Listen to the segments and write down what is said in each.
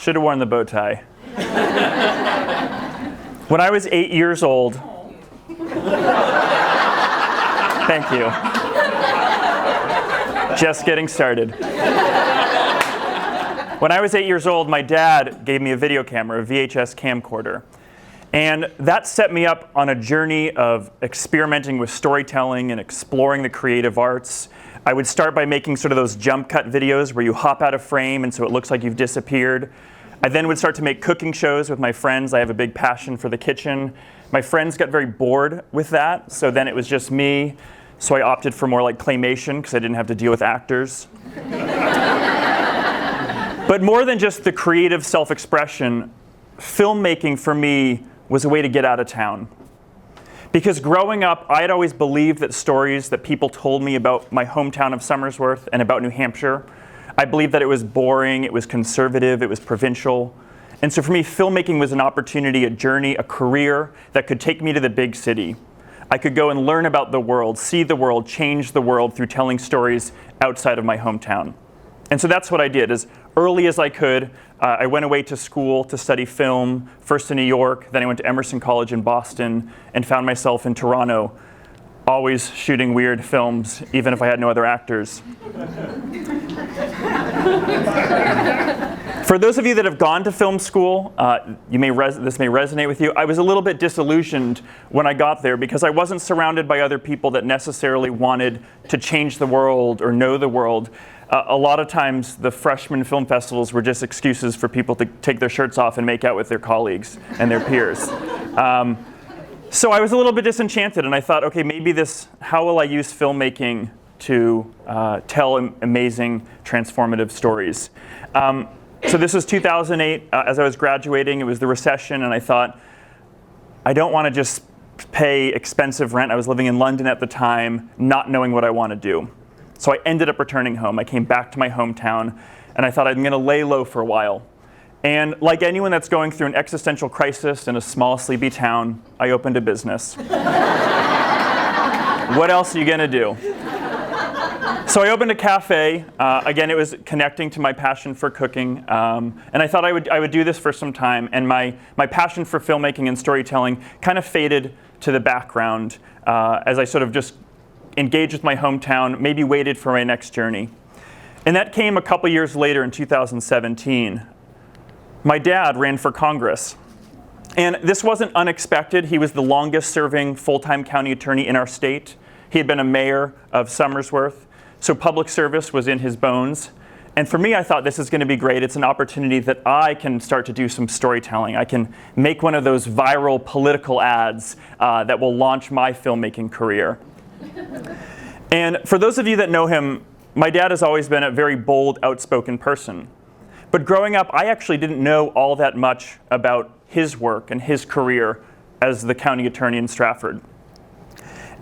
Should have worn the bow tie. When I was 8 years old, thank you. Just getting started. When I was 8 years old, my dad gave me a video camera, a VHS camcorder. And that set me up on a journey of experimenting with storytelling and exploring the creative arts. I would start by making sort of those jump cut videos where you hop out of frame and so it looks like you've disappeared. I then would start to make cooking shows with my friends. I have a big passion for the kitchen. My friends got very bored with that, so then it was just me. So I opted for more like claymation because I didn't have to deal with actors. But more than just the creative self-expression, filmmaking for me was a way to get out of town. Because growing up, I had always believed that stories that people told me about my hometown of Somersworth and about New Hampshire, I believed that it was boring, it was conservative, it was provincial. And so for me, filmmaking was an opportunity, a journey, a career that could take me to the big city. I could go and learn about the world, see the world, change the world through telling stories outside of my hometown. And so that's what I did. As early as I could, I went away to school to study film, first in New York, then I went to Emerson College in Boston, and found myself in Toronto, always shooting weird films, even if I had no other actors. For those of you that have gone to film school, this may resonate with you. I was a little bit disillusioned when I got there because I wasn't surrounded by other people that necessarily wanted to change the world or know the world. A lot of times the freshman film festivals were just excuses for people to take their shirts off and make out with their colleagues and their peers. So I was a little bit disenchanted, and I thought, okay, how will I use filmmaking to tell amazing, transformative stories? So this was 2008. As I was graduating, it was the recession, and I thought, I don't want to just pay expensive rent. I was living in London at the time, not knowing what I want to do. So I ended up returning home. I came back to my hometown, and I thought I'm going to lay low for a while. And like anyone that's going through an existential crisis in a small, sleepy town, I opened a business. What else are you going to do? So I opened a cafe. Again, it was connecting to my passion for cooking. And I thought I would do this for some time. And my passion for filmmaking and storytelling kind of faded to the background as I sort of just engaged with my hometown, maybe waited for my next journey. And that came a couple years later in 2017. My dad ran for Congress. And this wasn't unexpected. He was the longest serving full-time county attorney in our state. He had been a mayor of Somersworth. So public service was in his bones. And for me, I thought this is going to be great. It's an opportunity that I can start to do some storytelling. I can make one of those viral political ads that will launch my filmmaking career. And for those of you that know him, my dad has always been a very bold, outspoken person. But growing up, I actually didn't know all that much about his work and his career as the county attorney in Stratford.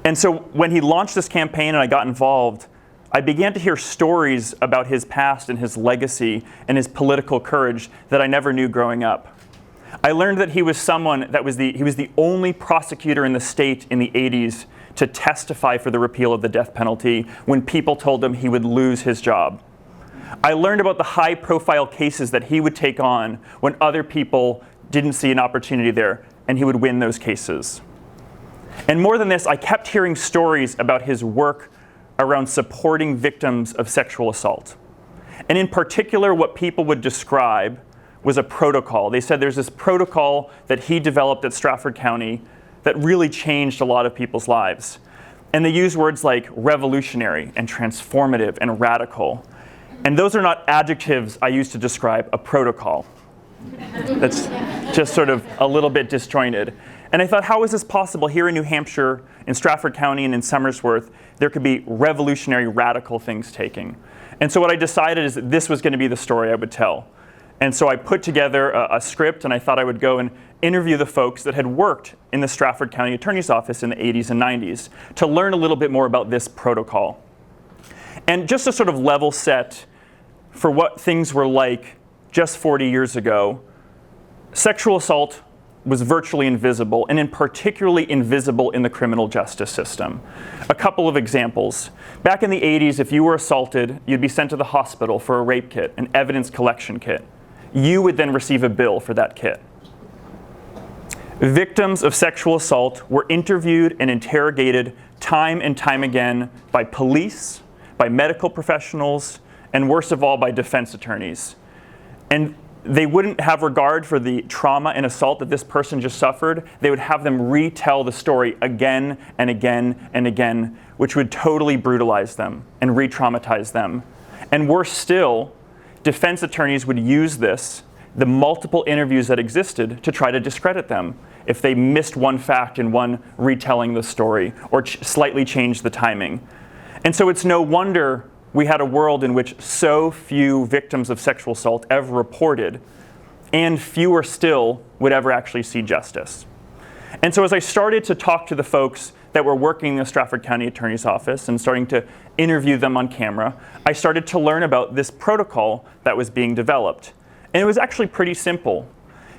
And so when he launched this campaign and I got involved, I began to hear stories about his past and his legacy and his political courage that I never knew growing up. I learned that he was someone that was the only prosecutor in the state in the 80s to testify for the repeal of the death penalty when people told him he would lose his job. I learned about the high-profile cases that he would take on when other people didn't see an opportunity there, and he would win those cases. And more than this, I kept hearing stories about his work around supporting victims of sexual assault. And in particular, what people would describe was a protocol. They said there's this protocol that he developed at Stratford County that really changed a lot of people's lives. And they use words like revolutionary and transformative and radical. And those are not adjectives I use to describe a protocol. That's just sort of a little bit disjointed. And I thought, how is this possible here in New Hampshire, in Stratford County and in Somersworth, there could be revolutionary, radical things taking? And so what I decided is that this was going to be the story I would tell. And so I put together a script, and I thought I would go and interview the folks that had worked in the Stratford County Attorney's Office in the 80s and 90s to learn a little bit more about this protocol. And just to sort of level set for what things were like just 40 years ago, sexual assault was virtually invisible, and in particularly invisible in the criminal justice system. A couple of examples. Back in the 80s, if you were assaulted, you'd be sent to the hospital for a rape kit, an evidence collection kit. you would then receive a bill for that kit. Victims of sexual assault were interviewed and interrogated time and time again by police, by medical professionals, and worst of all, by defense attorneys. And they wouldn't have regard for the trauma and assault that this person just suffered. They would have them retell the story again and again and again, which would totally brutalize them and re-traumatize them. And worse still, defense attorneys would use this, the multiple interviews that existed, to try to discredit them if they missed one fact in one retelling the story or slightly changed the timing. And so it's no wonder we had a world in which so few victims of sexual assault ever reported, and fewer still would ever actually see justice. And so as I started to talk to the folks that were working in the Stratford County Attorney's Office and starting to interview them on camera, I started to learn about this protocol that was being developed. And it was actually pretty simple.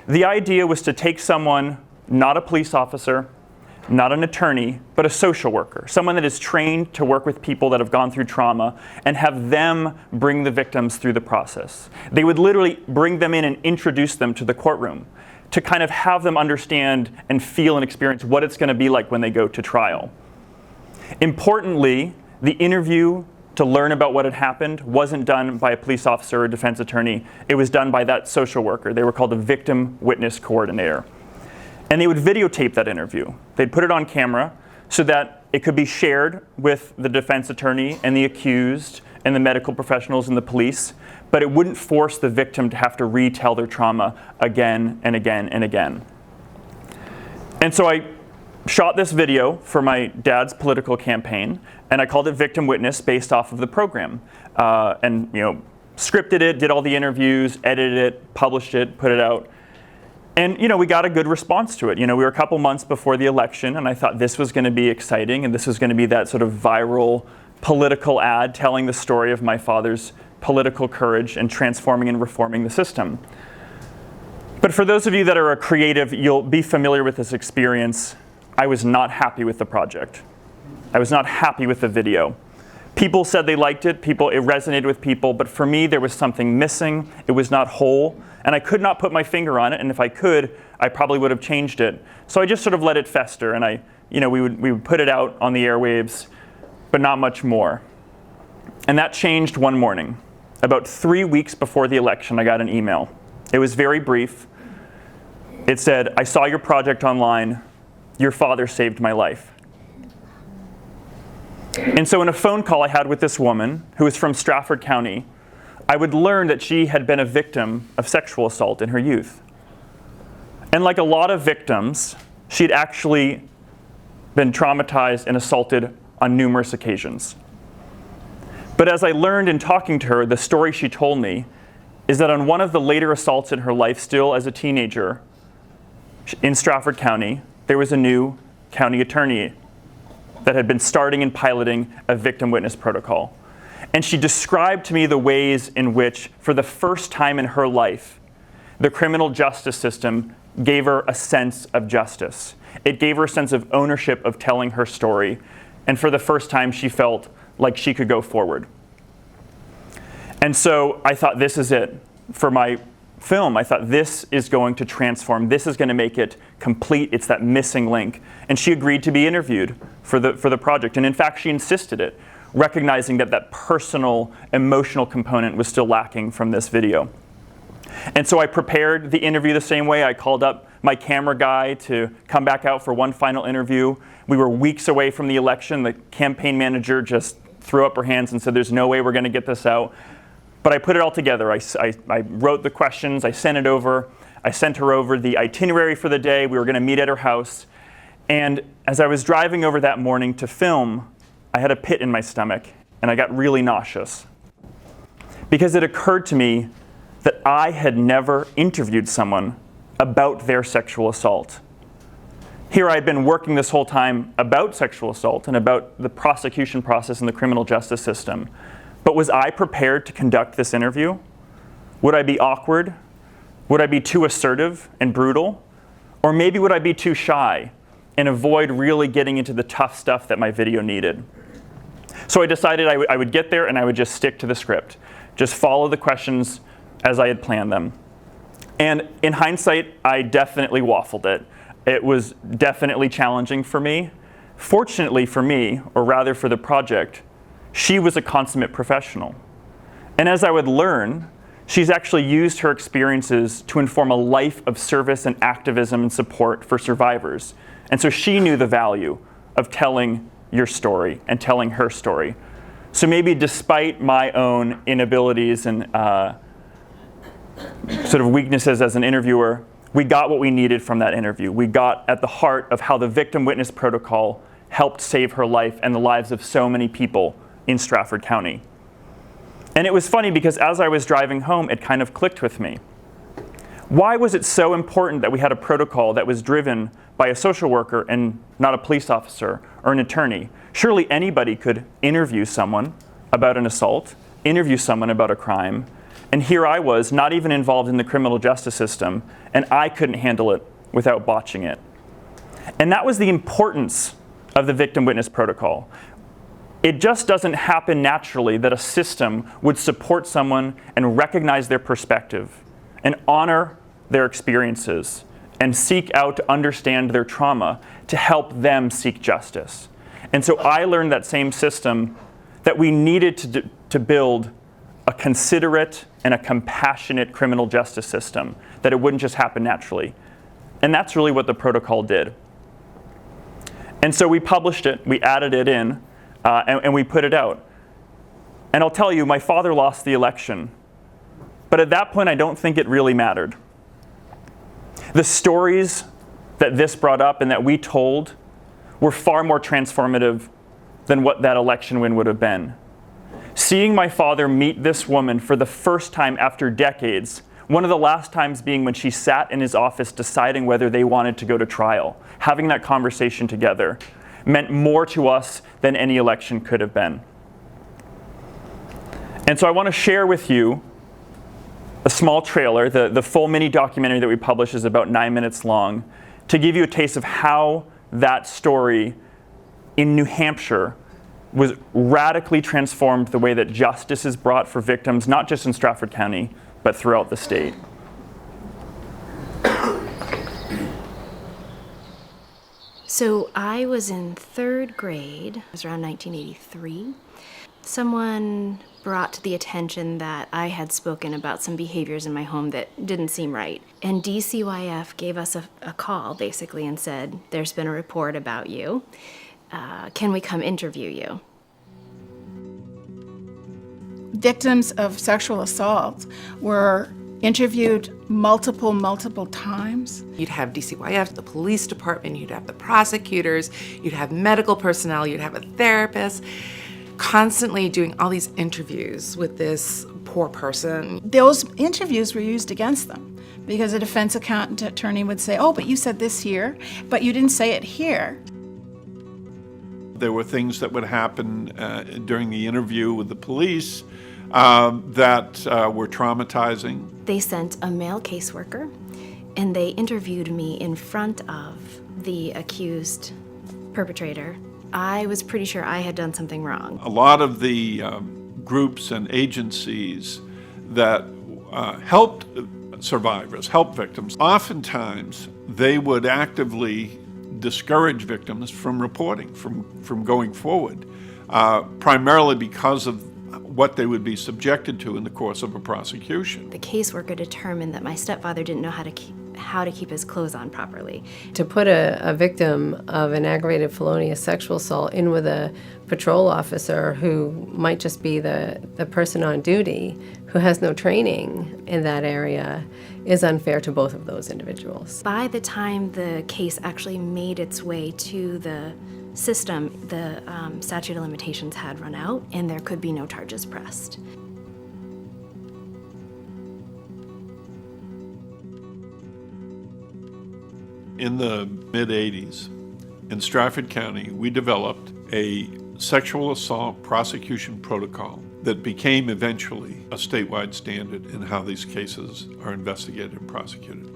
The idea was to take someone, not a police officer, not an attorney, but a social worker, someone that is trained to work with people that have gone through trauma, and have them bring the victims through the process. They would literally bring them in and introduce them to the courtroom to kind of have them understand and feel and experience what it's going to be like when they go to trial. Importantly, the interview to learn about what had happened wasn't done by a police officer or a defense attorney. It was done by that social worker. They were called a victim witness coordinator. And they would videotape that interview. They'd put it on camera so that it could be shared with the defense attorney and the accused and the medical professionals and the police, but it wouldn't force the victim to have to retell their trauma again and again and again. And so I shot this video for my dad's political campaign, and I called it Victim Witness based off of the program. And scripted it, did all the interviews, edited it, published it, put it out. And we got a good response to it. We were a couple months before the election, and I thought this was going to be exciting, and this was going to be that sort of viral political ad telling the story of my father's political courage and transforming and reforming the system. But for those of you that are a creative, you'll be familiar with this experience. I was not happy with the project. I was not happy with the video. People said they liked it, it resonated with people, but for me there was something missing. It was not whole. And I could not put my finger on it, and if I could, I probably would have changed it. So I just sort of let it fester, and we would put it out on the airwaves, but not much more. And that changed one morning. About 3 weeks before the election, I got an email. It was very brief. It said, "I saw your project online. Your father saved my life." And so in a phone call I had with this woman, who was from Stratford County, I would learn that she had been a victim of sexual assault in her youth. And like a lot of victims, she'd actually been traumatized and assaulted on numerous occasions. But as I learned in talking to her, the story she told me is that on one of the later assaults in her life, still as a teenager, in Stratford County, there was a new county attorney that had been starting and piloting a victim witness protocol. And she described to me the ways in which, for the first time in her life, the criminal justice system gave her a sense of justice. It gave her a sense of ownership of telling her story. And for the first time, she felt like she could go forward. And so I thought, this is it. For my film, I thought, this is going to transform. This is going to make it complete. It's that missing link. And she agreed to be interviewed for the project. And in fact, she insisted it, recognizing that personal, emotional component was still lacking from this video. And so I prepared the interview the same way. I called up my camera guy to come back out for one final interview. We were weeks away from the election. The campaign manager just threw up her hands and said, "There's no way we're going to get this out." But I put it all together. I wrote the questions. I sent it over. I sent her over the itinerary for the day. We were going to meet at her house. And as I was driving over that morning to film, I had a pit in my stomach, and I got really nauseous. Because it occurred to me that I had never interviewed someone about their sexual assault. Here I had been working this whole time about sexual assault and about the prosecution process in the criminal justice system. But was I prepared to conduct this interview? Would I be awkward? Would I be too assertive and brutal? Or maybe would I be too shy and avoid really getting into the tough stuff that my video needed? So I decided I would get there and I would just stick to the script. Just follow the questions as I had planned them. And in hindsight, I definitely waffled it. It was definitely challenging for me. Fortunately for me, or rather for the project, she was a consummate professional. And as I would learn, she's actually used her experiences to inform a life of service and activism and support for survivors. And so she knew the value of telling your story and telling her story. So maybe despite my own inabilities and sort of weaknesses as an interviewer, we got what we needed from that interview. We got at the heart of how the victim witness protocol helped save her life and the lives of so many people in Stratford County. And it was funny because as I was driving home, it kind of clicked with me. Why was it so important that we had a protocol that was driven by a social worker and not a police officer or an attorney? Surely anybody could interview someone about an assault, interview someone about a crime, and here I was, not even involved in the criminal justice system, and I couldn't handle it without botching it. And that was the importance of the victim witness protocol. It just doesn't happen naturally that a system would support someone and recognize their perspective and honor their experiences and seek out to understand their trauma to help them seek justice. And so I learned that same system that we needed to build a considerate and a compassionate criminal justice system, that it wouldn't just happen naturally. And that's really what the protocol did. And so we published it, we added it in, and we put it out. And I'll tell you, my father lost the election. But at that point, I don't think it really mattered. The stories that this brought up and that we told were far more transformative than what that election win would have been. Seeing my father meet this woman for the first time after decades, one of the last times being when she sat in his office deciding whether they wanted to go to trial, having that conversation together, meant more to us than any election could have been. And so I want to share with you a small trailer. The full mini documentary that we published is about 9 minutes long, to give you a taste of how that story in New Hampshire was radically transformed the way that justice is brought for victims, not just in Stratford County, but throughout the state. So I was in 3rd grade, it was around 1983. Someone brought to the attention that I had spoken about some behaviors in my home that didn't seem right. And DCYF gave us a call, basically, and said, there's been a report about you. Can we come interview you? Victims of sexual assault were interviewed multiple times. You'd have DCYF, the police department, you'd have the prosecutors, you'd have medical personnel, you'd have a therapist, constantly doing all these interviews with this poor person. Those interviews were used against them because a defense attorney would say, oh, but you said this here, but you didn't say it here. There were things that would happen during the interview with the police that were traumatizing. They sent a male caseworker, and they interviewed me in front of the accused perpetrator. I was pretty sure I had done something wrong. A lot of the groups and agencies that helped survivors, helped victims, oftentimes they would actively discourage victims from reporting, from going forward, primarily because of what they would be subjected to in the course of a prosecution. The caseworker determined that my stepfather didn't know how to keep his clothes on properly. To put a victim of an aggravated felonious sexual assault in with a patrol officer who might just be the person on duty who has no training in that area is unfair to both of those individuals. By the time the case actually made its way to the system, the statute of limitations had run out and there could be no charges pressed. In the mid-'80s, in Stratford County, we developed a sexual assault prosecution protocol that became eventually a statewide standard in how these cases are investigated and prosecuted.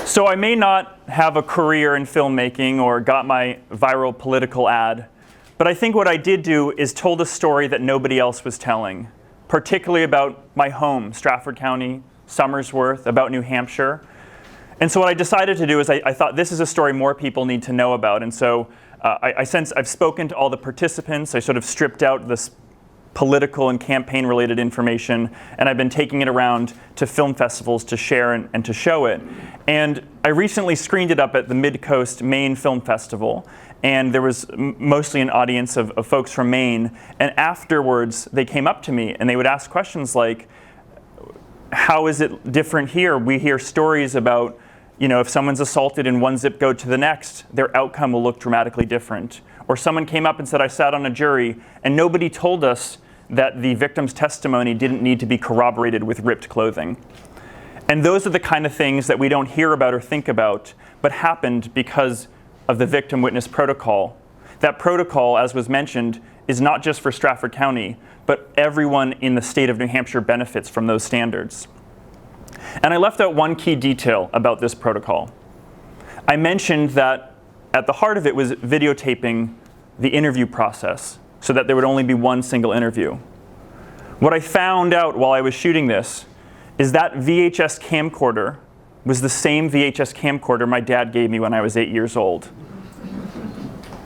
So I may not have a career in filmmaking or got my viral political ad, but I think what I did do is told a story that nobody else was telling, particularly about my home, Stratford County, Somersworth, about New Hampshire. And so what I decided to do is I thought this is a story more people need to know about. And so I've spoken to all the participants. I sort of stripped out this political and campaign-related information, and I've been taking it around to film festivals to share and to show it. And I recently screened it up at the Mid-Coast Maine Film Festival, and there was mostly an audience of folks from Maine. And afterwards, they came up to me and they would ask questions like, how is it different here? We hear stories about, if someone's assaulted in one zip code to the next, their outcome will look dramatically different. Or someone came up and said, I sat on a jury and nobody told us that the victim's testimony didn't need to be corroborated with ripped clothing. And those are the kind of things that we don't hear about or think about, but happened because of the victim witness protocol. That protocol, as was mentioned, is not just for Stratford County, but everyone in the state of New Hampshire benefits from those standards. And I left out one key detail about this protocol. I mentioned that at the heart of it was videotaping the interview process so that there would only be one single interview. What I found out while I was shooting this is that VHS camcorder was the same VHS camcorder my dad gave me when I was 8 years old.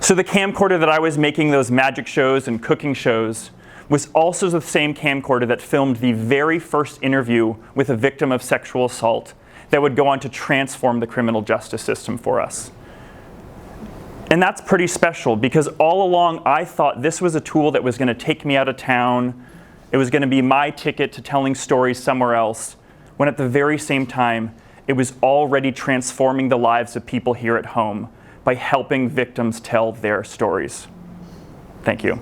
So the camcorder that I was making those magic shows and cooking shows was also the same camcorder that filmed the very first interview with a victim of sexual assault that would go on to transform the criminal justice system for us. And that's pretty special because all along I thought this was a tool that was going to take me out of town. It was going to be my ticket to telling stories somewhere else, when at the very same time, it was already transforming the lives of people here at home by helping victims tell their stories. Thank you.